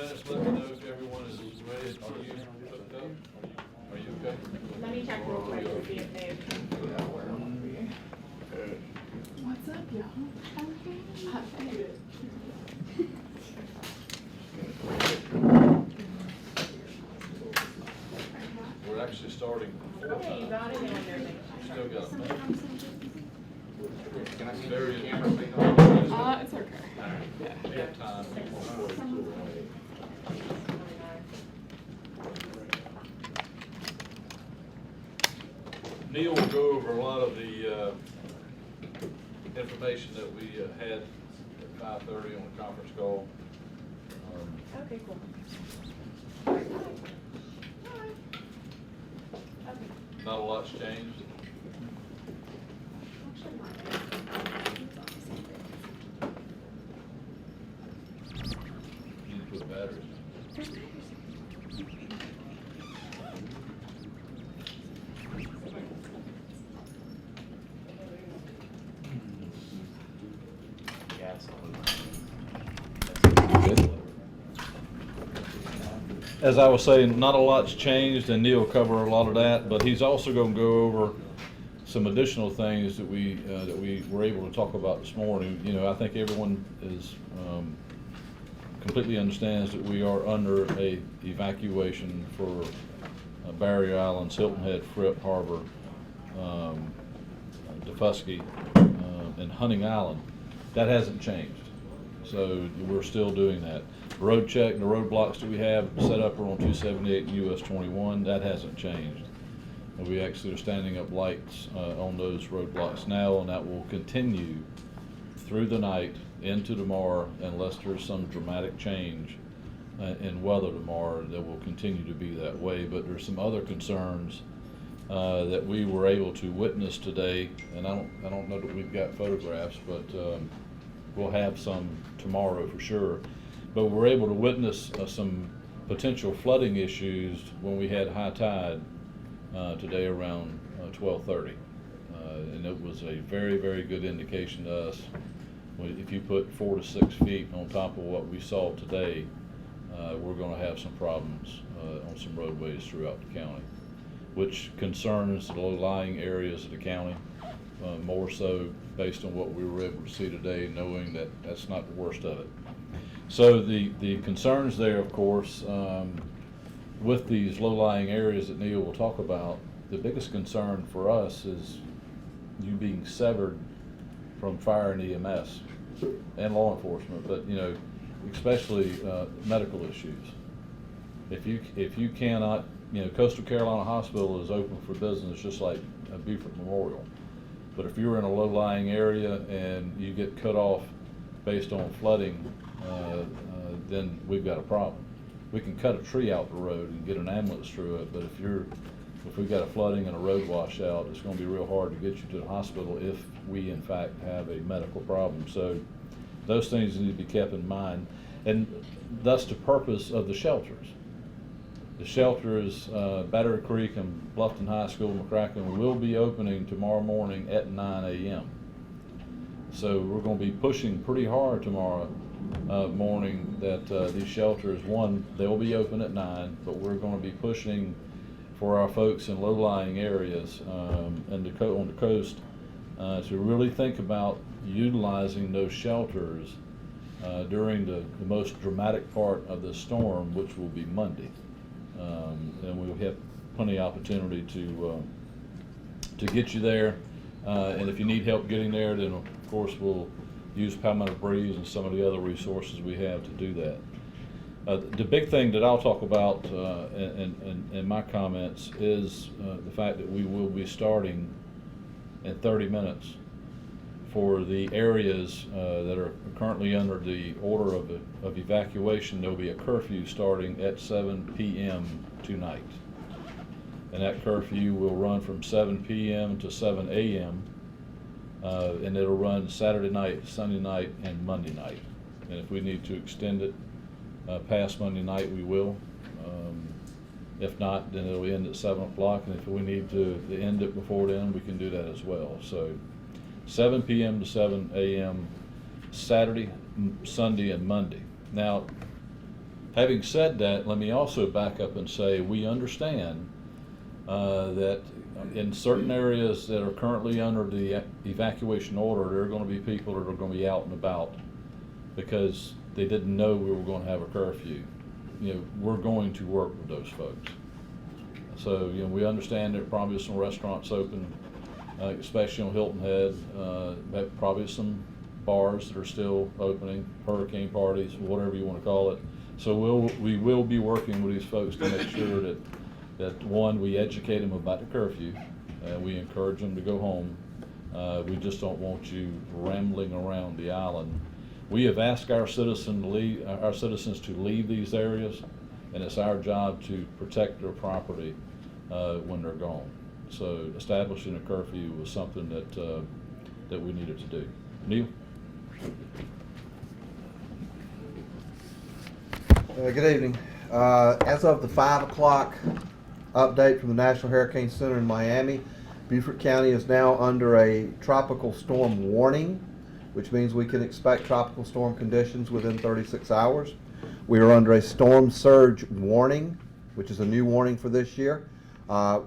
minutes, let me know if everyone is ready. Are you hooked up? Are you okay? Let me check real quick to see if they've. What's up, y'all? Okay. We're actually starting before Okay, you time. got it, and everything. Still got a minute. Can I see Very the camera thing on? It's okay. We have time. Neil will go over a lot of the information that we had at 5:30 on the conference call. Okay, cool. Not a lot's changed. You need to put batteries. As I was saying, not a lot's changed, and Neil will cover a lot of that, but he's also going to go over some additional things that we were able to talk about this morning. You know, I think everyone is completely understands that we are under a evacuation for Barrier Islands, Hilton Head, Fripp Harbor, Defusky, and Hunting Island. That hasn't changed, so we're still doing that. Road check, the roadblocks that we have set up are on 278 and US 21. That hasn't changed. We actually are standing up lights on those roadblocks now, and that will continue through the night into tomorrow unless there's some dramatic change in weather tomorrow. That will continue to be that way. But there's some other concerns that we were able to witness today, and I don't know that we've got photographs, but we'll have some tomorrow for sure. But we're able to witness some potential flooding issues when we had high tide today around 12:30, and it was a very, very good indication to us. If you put 4 to 6 feet on top of what we saw today, we're going to have some problems on some roadways throughout the county, which concerns the low-lying areas of the county, more so based on what we were able to see today, knowing that that's not the worst of it. So the concerns there, of course, with these low-lying areas that Neil will talk about, the biggest concern for us is you being severed from fire and EMS and law enforcement, but you know, especially medical issues. If you cannot, you know, Coastal Carolina Hospital is open for business just like Beaufort Memorial, but if you're in a low-lying area and you get cut off based on flooding, then we've got a problem. We can cut a tree out the road and get an ambulance through it, but if we've got a flooding and a road washout, it's going to be real hard to get you to the hospital if we in fact have a medical problem. So those things need to be kept in mind, and thus the purpose of the shelters. The shelters, Battery Creek and Bluffton High School, McCracken, will be opening tomorrow morning at 9 a.m. So we're going to be pushing pretty hard tomorrow morning that these shelters, one, they'll be open at 9, but we're going to be pushing for our folks in low-lying areas and on the coast to really think about utilizing those shelters during the most dramatic part of the storm, which will be Monday. And we'll have plenty of opportunity to get you there. And if you need help getting there, then of course we'll use Palmetto Breeze and some of the other resources we have to do that. The big thing that I'll talk about in my comments is the fact that we will be starting in 30 minutes for the areas that are currently under the order of evacuation. There'll be a curfew starting at 7 p.m. tonight. And that curfew will run from 7 p.m. to 7 a.m. And it'll run Saturday night, Sunday night, and Monday night. And if we need to extend it past Monday night, we will. If not, then it'll end at 7 o'clock. And if we need to end it before then, we can do that as well. So 7 p.m. to 7 a.m. Saturday, Sunday, and Monday. Now, Having said that, let me also back up and say we understand that in certain areas that are currently under the evacuation order, there are going to be people that are going to be out and about because they didn't know we were going to have a curfew. You know, we're going to work with those folks. So, you know, we understand there are probably some restaurants open, especially on Hilton Head, probably some bars that are still opening, hurricane parties, whatever you want to call it. So we will be working with these folks to make sure that one, we educate them about the curfew, we encourage them to go home. We just don't want you rambling around the island. We have asked our citizens to leave these areas, and it's our job to protect their property when they're gone. So establishing a curfew was something that we needed to do. Neil? Good evening. As of the 5 o'clock update from the National Hurricane Center in Miami, Beaufort County is now under a tropical storm warning, which means we can expect tropical storm conditions within 36 hours. We are under a storm surge warning, which is a new warning for this year.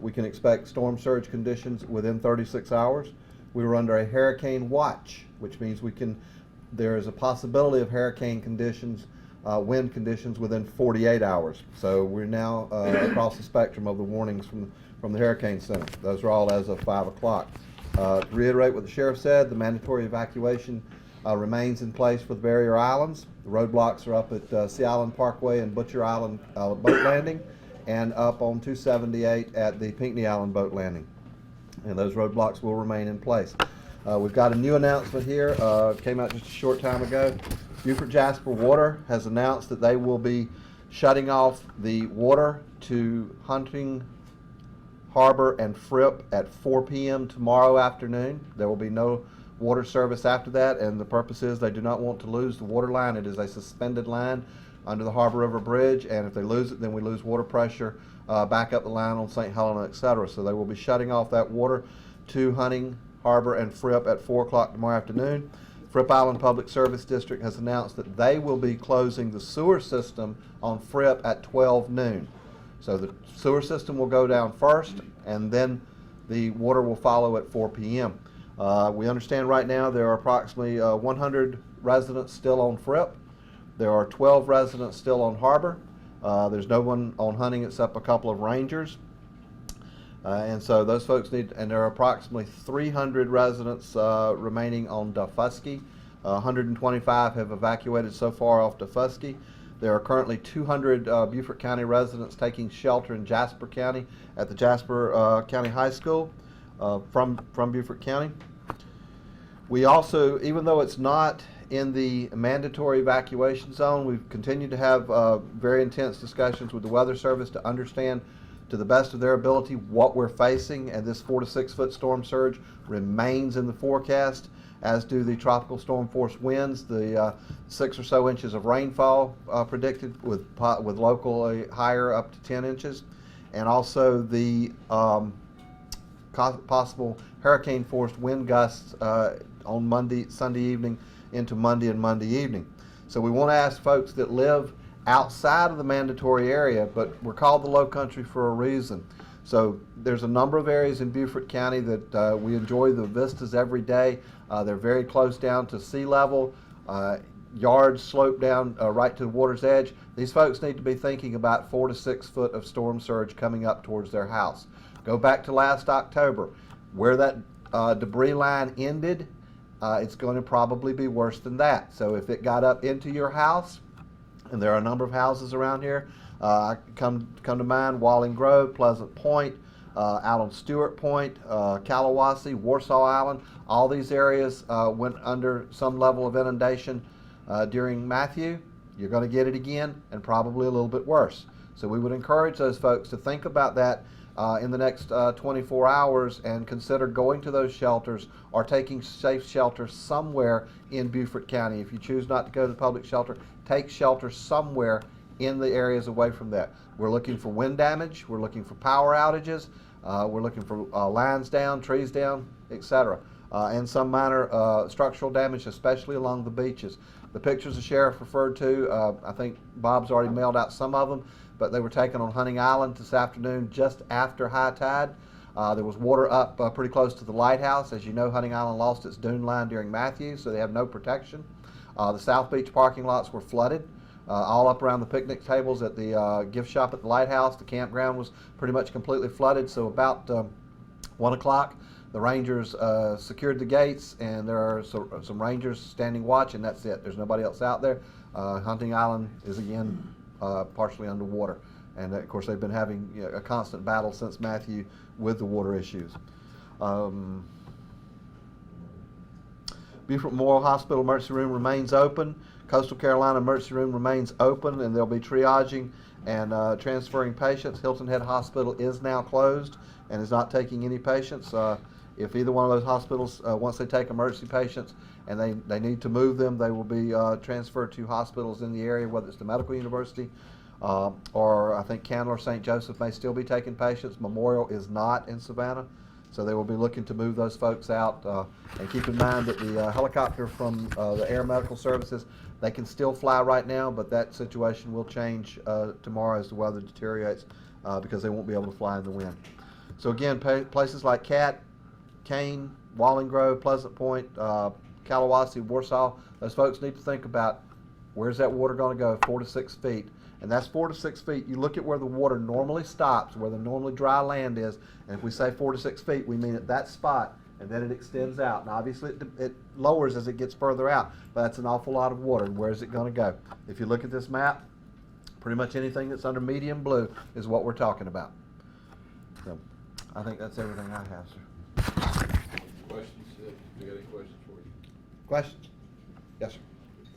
We can expect storm surge conditions within 36 hours. We were under a hurricane watch, which means there is a possibility of hurricane conditions, wind conditions within 48 hours. So we're now across the spectrum of the warnings from the Hurricane Center. Those are all as of 5 o'clock. To reiterate what the sheriff said, the mandatory evacuation remains in place for the barrier islands. The roadblocks are up at Sea Island Parkway and Butcher Island boat landing, and up on 278 at the Pinckney Island boat landing. And those roadblocks will remain in place. We've got a new announcement here, came out just a short time ago. Beaufort Jasper Water has announced that they will be shutting off the water to Hunting Harbor and Fripp at 4 p.m. tomorrow afternoon. There will be no water service after that, and the purpose is they do not want to lose the water line. It is a suspended line under the Harbor River Bridge, and if they lose it, then we lose water pressure back up the line on St. Helena, etc. So they will be shutting off that water to Hunting Harbor and Fripp at 4 o'clock tomorrow afternoon. Fripp Island Public Service District has announced that they will be closing the sewer system on Fripp at 12 noon. So the sewer system will go down first, and then the water will follow at 4 p.m. We understand right now there are approximately 100 residents still on Fripp. There are 12 residents still on Harbor. There's no one on Hunting except a couple of rangers. And so those folks and there are approximately 300 residents remaining on Dufusky. 125 have evacuated so far off Dufusky. There are currently 200 Beaufort County residents taking shelter in Jasper County at the Jasper County High School from Beaufort County. We also, even though it's not in the mandatory evacuation zone, we've continued to have very intense discussions with the Weather Service to understand to the best of their ability what we're facing, and this 4 to 6 foot storm surge remains in the forecast, as do the tropical storm force winds, the 6 or so inches of rainfall predicted with locally higher up to 10 inches, and also the possible hurricane force wind gusts on Sunday evening into Monday and Monday evening. So we want to ask folks that live outside of the mandatory area, but we're called the Low Country for a reason. So there's a number of areas in Beaufort County that we enjoy the vistas every day. They're very close down to sea level. Yards slope down right to the water's edge. These folks need to be thinking about 4 to 6 foot of storm surge coming up towards their house. Go back to last October. Where that debris line ended, it's going to probably be worse than that. So if it got up into your house, and there are a number of houses around here, come to mind Walling Grove, Pleasant Point, out on Stewart Point, Kalawasi, Warsaw Island. All these areas went under some level of inundation during Matthew. You're going to get it again, and probably a little bit worse. So we would encourage those folks to think about that in the next 24 hours and consider going to those shelters or taking safe shelter somewhere in Beaufort County. If you choose not to go to the public shelter, take shelter somewhere in the areas away from that. We're looking for wind damage, we're looking for power outages, we're looking for lines down, trees down, etc. and some minor structural damage, especially along the beaches. The pictures the sheriff referred to, I think Bob's already mailed out some of them, but they were taken on Hunting Island this afternoon just after high tide. There was water up pretty close to the lighthouse. As you know, Hunting Island lost its dune line during Matthew, so they have no protection. The South Beach parking lots were flooded, all up around the picnic tables at the gift shop at the lighthouse. The campground was pretty much completely flooded, so about 1 o'clock, the Rangers secured the gates, and there are some Rangers standing watch, and that's it. There's nobody else out there. Hunting Island is again partially underwater, and of course they've been having a constant battle since Matthew with the water issues. Beaufort Memorial Hospital emergency room remains open. Coastal Carolina emergency room remains open, and they'll be triaging and transferring patients. Hilton Head Hospital is now closed and is not taking any patients. If either one of those hospitals, once they take emergency patients and they need to move them, they will be transferred to hospitals in the area, whether it's the Medical University or I think Candler, St. Joseph may still be taking patients. Memorial is not in Savannah, so they will be looking to move those folks out. And keep in mind that the helicopter from the Air Medical Services, they can still fly right now, but that situation will change tomorrow as the weather deteriorates because they won't be able to fly in the wind. So again, places like Kane, Walling Grove, Pleasant Point, Kalawasi, Warsaw, those folks need to think about where's that water going to go, 4 to 6 feet. And that's 4 to 6 feet. You look at where the water normally stops, where the normally dry land is, and if we say 4 to 6 feet, we mean at that spot, and then it extends out. And obviously it lowers as it gets further out, but that's an awful lot of water, and where's it going to go? If you look at this map, pretty much anything that's under medium blue is what we're talking about. So I think that's everything I have, sir. Questions? We got any questions for you? Questions? Yes, sir.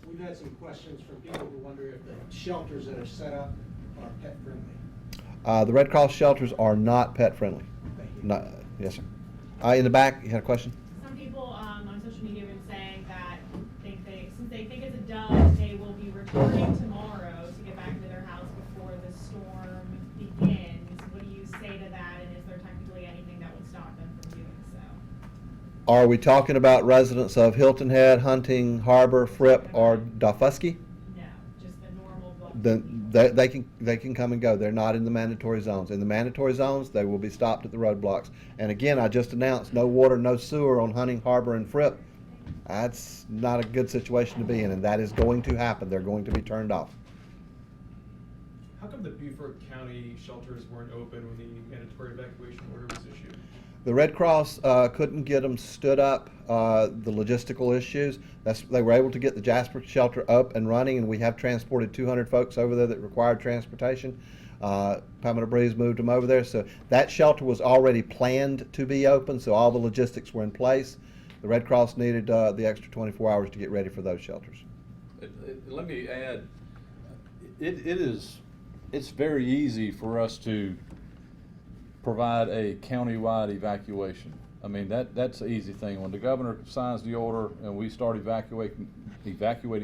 We've had some questions from people who wonder if the shelters that are set up are pet friendly. The Red Cross shelters are not pet friendly. Thank you. Not, yes, sir. In the back, you had a question? Some people on social media have been saying that since they think it's a dud, they will be returning tomorrow to get back into their house before the storm begins. What do you say to that, and is there technically anything that would stop them from doing so? Are we talking about residents of Hilton Head, Hunting, Harbor, Fripp, or Daufuskie? No, just the normal book. They can come and go. They're not in the mandatory zones. In the mandatory zones, they will be stopped at the roadblocks. And again, I just announced no water, no sewer on Hunting, Harbor, and Fripp. That's not a good situation to be in, and that is going to happen. They're going to be turned off. How come the Beaufort County shelters weren't open when the mandatory evacuation order was issued? The Red Cross couldn't get them stood up, the logistical issues. They were able to get the Jasper shelter up and running, and we have transported 200 folks over there that required transportation. Pamela Breeze moved them over there, so that shelter was already planned to be open, so all the logistics were in place. The Red Cross needed the extra 24 hours to get ready for those shelters. Let me add, it's very easy for us to provide a countywide evacuation. I mean, that's an easy thing. When the governor signs the order and we start evacuating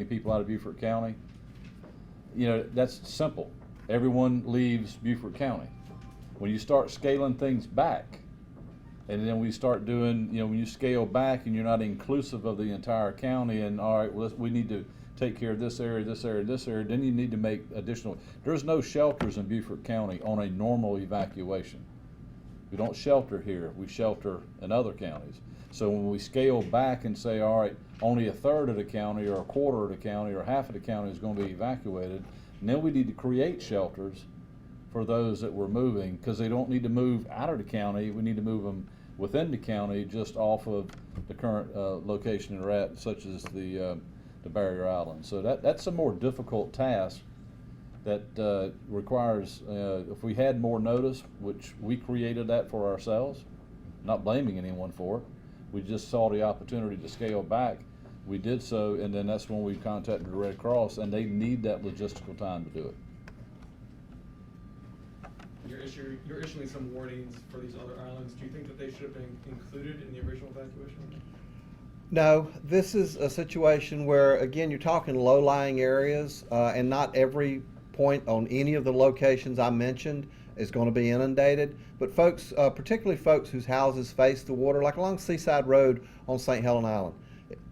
people out of Beaufort County, that's simple. Everyone leaves Beaufort County. When you start scaling things back, and then we start doing, when you scale back and you're not inclusive of the entire county, and all right, well, we need to take care of this area, this area, this area, then you need to make additional. There's no shelters in Beaufort County on a normal evacuation. We don't shelter here, we shelter in other counties. So when we scale back and say, all right, only a third of the county or a quarter of the county or half of the county is going to be evacuated, and then we need to create shelters for those that we're moving, because they don't need to move out of the county, we need to move them within the county just off of the current location they're at, such as the barrier island. So that's a more difficult task that requires, if we had more notice, which we created that for ourselves, not blaming anyone for it, we just saw the opportunity to scale back, we did so, and then that's when we contacted the Red Cross, and they need that logistical time to do it. You're issuing some warnings for these other islands. Do you think that they should have been included in the original evacuation? No, this is a situation where, again, you're talking low-lying areas, and not every point on any of the locations I mentioned is going to be inundated. But folks, particularly folks whose houses face the water, like along Seaside Road on St. Helena Island,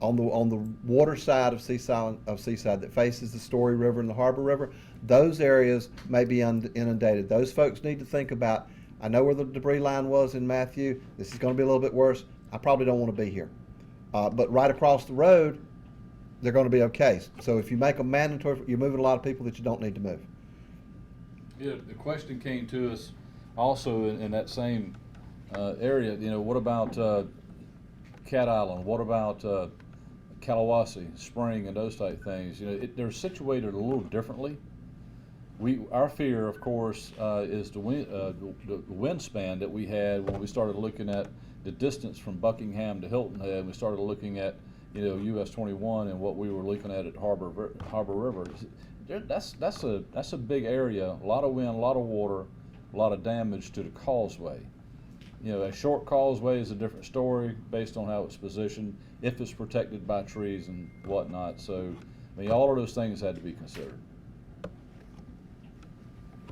on the water side of Seaside that faces the Story River and the Harbor River, those areas may be inundated. Those folks need to think about, I know where the debris line was in Matthew. This is going to be a little bit worse. I probably don't want to be here. But right across the road, they're going to be okay. So if you make them mandatory, you're moving a lot of people that you don't need to move. Yeah, the question came to us also in that same area, you know, what about Cat Island? What about Kalawasi, Spring, and those type things? You know, they're situated a little differently. Our fear, of course, is the wind span that we had when we started looking at the distance from Buckingham to Hilton Head. We started looking at, you know, US 21 and what we were looking at Harbor River. That's a big area. A lot of wind, a lot of water, a lot of damage to the causeway. You know, a short causeway is a different story based on how it's positioned, if it's protected by trees and whatnot. So, I mean, all of those things had to be considered.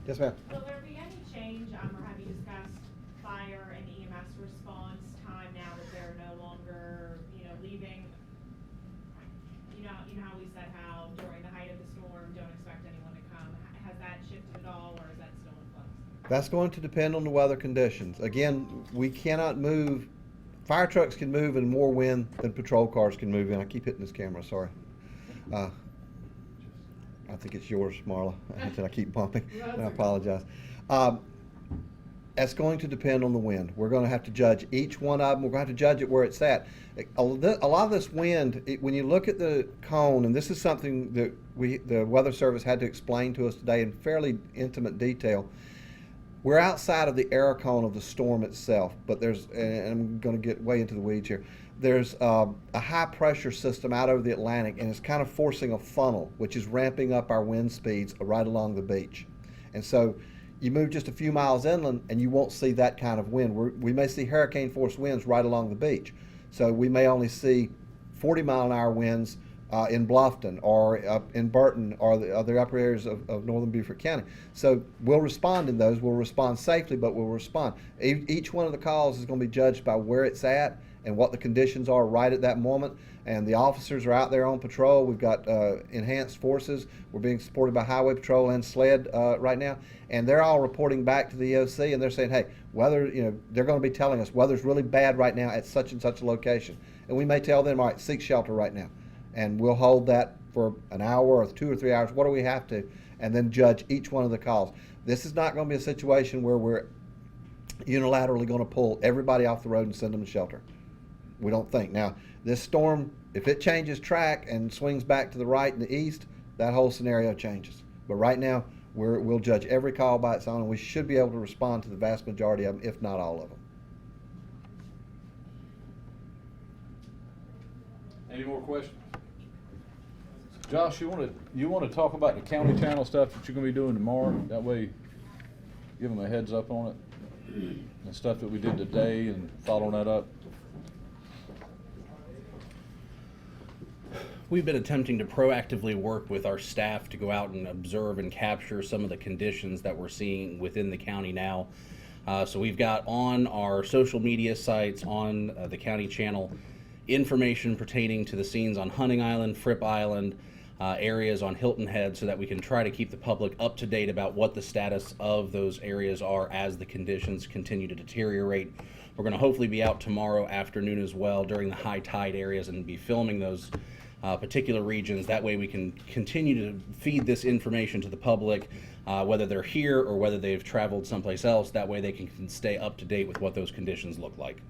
Yes, ma'am. Will there be any change, or have you discussed fire and EMS response time now that they're no longer, you know, leaving? You know how we said how during the height of the storm, don't expect anyone to come. Has that shifted at all, or is that still in place? That's going to depend on the weather conditions. Again, we cannot move. Fire trucks can move in more wind than patrol cars can move in. I keep hitting this camera, sorry. I think it's yours, Marla, and I keep bumping, and I apologize. That's going to depend on the wind. We're going to have to judge each one of them. We're going to have to judge it where it's at. A lot of this wind, when you look at the cone, and this is something that the Weather Service had to explain to us today in fairly intimate detail, we're outside of the air cone of the storm itself, but there's, and I'm going to get way into the weeds here, there's a high pressure system out over the Atlantic, and it's kind of forcing a funnel, which is ramping up our wind speeds right along the beach. And so you move just a few miles inland and you won't see that kind of wind. We may see hurricane force winds right along the beach. So we may only see 40-mile-an-hour winds in Bluffton or up in Burton or the other upper areas of northern Beaufort County. So we'll respond in those. We'll respond safely, but we'll respond. Each one of the calls is going to be judged by where it's at and what the conditions are right at that moment. And the officers are out there on patrol. We've got enhanced forces. We're being supported by Highway Patrol and SLED right now. And they're all reporting back to the EOC, and they're saying, hey, weather, you know, they're going to be telling us weather's really bad right now at such and such a location. And we may tell them, all right, seek shelter right now. And we'll hold that for an hour or 2 or 3 hours, what do we have to, and then judge each one of the calls. This is not going to be a situation where we're unilaterally going to pull everybody off the road and send them to shelter. We don't think. Now, this storm, if it changes track and swings back to the right and the east, that whole scenario changes. But right now, we'll judge every call by its own, and we should be able to respond to the vast majority of them, if not all of them. Any more questions? Josh, you want to talk about the county channel stuff that you're going to be doing tomorrow? That way, give them a heads up on it and stuff that we did today and following that up. We've been attempting to proactively work with our staff to go out and observe and capture some of the conditions that we're seeing within the county now. So we've got on our social media sites, on the county channel, information pertaining to the scenes on Hunting Island, Fripp Island, areas on Hilton Head, so that we can try to keep the public up to date about what the status of those areas are as the conditions continue to deteriorate. We're going to hopefully be out tomorrow afternoon as well during the high tide areas and be filming those particular regions. That way we can continue to feed this information to the public, whether they're here or whether they've traveled someplace else. That way they can stay up to date with what those conditions look like.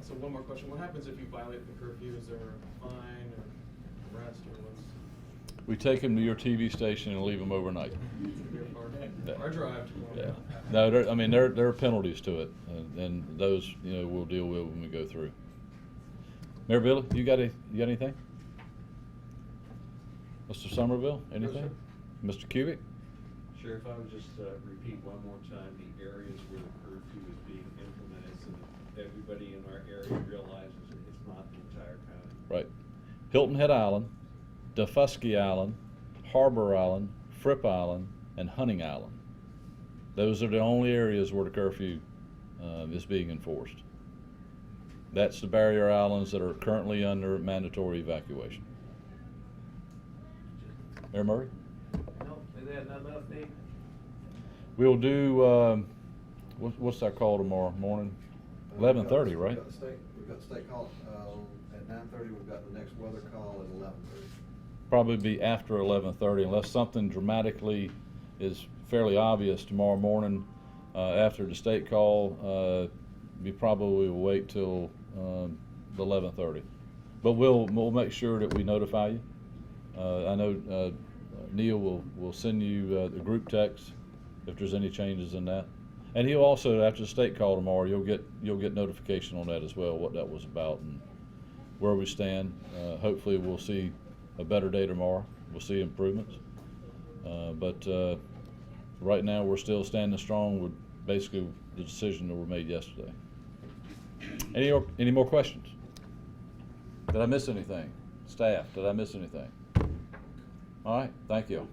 So one more question. What happens if you violate the curfew? Is there a fine or arrest or what's? We take them to your TV station and leave them overnight. Our drive tomorrow. Yeah. No, I mean, there are penalties to it, and those, you know, we'll deal with when we go through. Mayor Billy, you got anything? Mr. Somerville, anything? No, Mr. Cubic? Sheriff, I would just repeat one more time the areas where the curfew is being implemented so that everybody in our area realizes it's not the entire county. Right. Hilton Head Island, Dufusky Island, Harbor Island, Fripp Island, and Hunting Island. Those are the only areas where the curfew is being enforced. That's the barrier islands that are currently under mandatory evacuation. Mayor Murray? No, is that not enough, Nick? We'll do, what's that call tomorrow morning? 11:30, right? We've got the state call, at 9:30, we've got the next weather call at 11:30. Probably be after 11:30 unless something dramatically is fairly obvious tomorrow morning after the state call. We probably will wait till the 11:30, but we'll make sure that we notify you. I know Neil will send you the group text if there's any changes in that, and he'll also, after the state call tomorrow, you'll get notification on that as well, what that was about and where we stand. Hopefully we'll see a better day tomorrow. We'll see improvements, but right now we're still standing strong with basically the decision that were made yesterday. Any more questions? Did I miss anything? Staff, did I miss anything? All right, thank you.